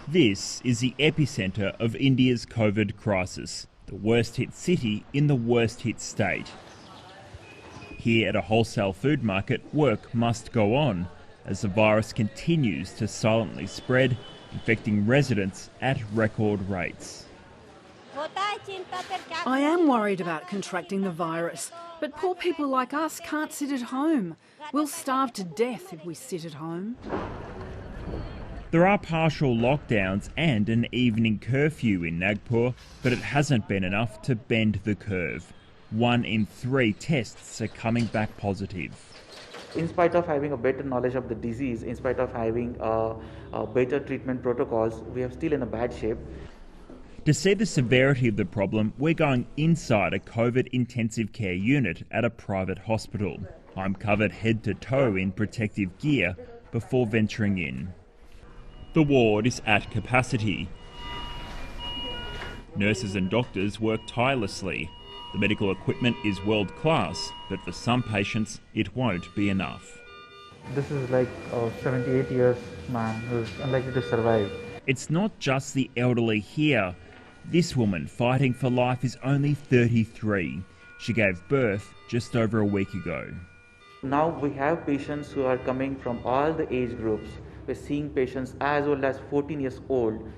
This is the epicentre of India's COVID crisis, the worst hit city in the worst hit state. Here at a wholesale food market, work must go on as the virus continues to silently spread, infecting residents at record rates. I am worried about contracting the virus, but poor people like us can't sit at home. We'll starve to death if we sit at home. There are partial lockdowns and an evening curfew in Nagpur, but it hasn't been enough to bend the curve. 1 in 3 tests are coming back positive. In spite of having a better knowledge of the disease, in spite of having better treatment protocols, we are still in a bad shape. To see the severity of the problem, we're going inside a COVID intensive care unit at a private hospital. I'm covered head to toe in protective gear before venturing in. The ward is at capacity. Nurses and doctors work tirelessly. The medical equipment is world class, but for some patients it won't be enough. This is like a 78 years man who's unlikely to survive. It's not just the elderly here. This woman fighting for life is only 33. She gave birth just over a week ago. Now we have patients who are coming from all the age groups. We're seeing patients as old as 14 years old.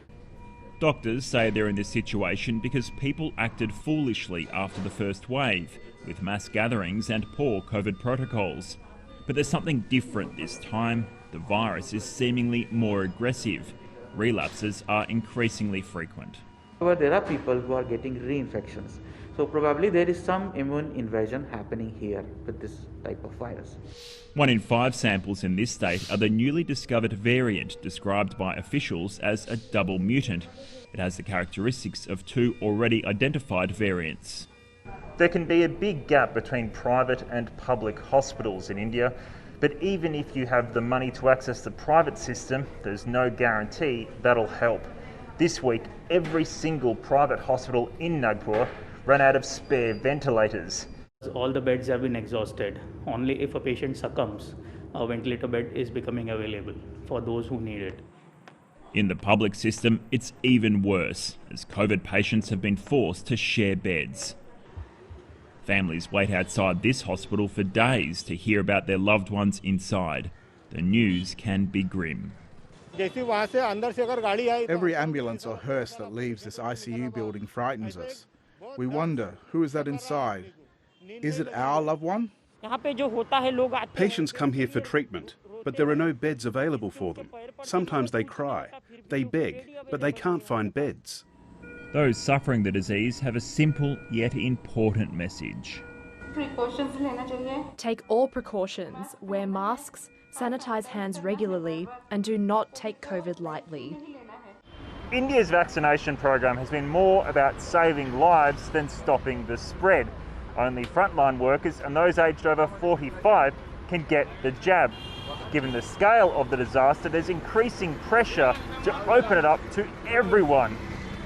Doctors say they're in this situation because people acted foolishly after the first wave, with mass gatherings and poor COVID protocols. But there's something different this time. The virus is seemingly more aggressive. Relapses are increasingly frequent. However, there are people who are getting reinfections. So probably there is some immune invasion happening here with this type of virus. 1 in 5 samples in this state are the newly discovered variant described by officials as a double mutant. It has the characteristics of 2 already identified variants. There can be a big gap between private and public hospitals in India, but even if you have the money to access the private system, there's no guarantee that'll help. This week, every single private hospital in Nagpur ran out of spare ventilators. All the beds have been exhausted. Only if a patient succumbs, a ventilator bed is becoming available for those who need it. In the public system, it's even worse, as COVID patients have been forced to share beds. Families wait outside this hospital for days to hear about their loved ones inside. The news can be grim. Every ambulance or hearse that leaves this ICU building frightens us. We wonder, who is that inside? Is it our loved one? Patients come here for treatment, but there are no beds available for them. Sometimes they cry, they beg, but they can't find beds. Those suffering the disease have a simple yet important message. Take all precautions, wear masks, sanitize hands regularly, and do not take COVID lightly. India's vaccination program has been more about saving lives than stopping the spread. Only frontline workers and those aged over 45 can get the jab. Given the scale of the disaster, there's increasing pressure to open it up to everyone.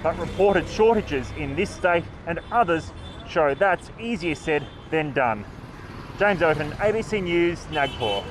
But reported shortages in this state and others show that's easier said than done. James Oaten, ABC News, Nagpur.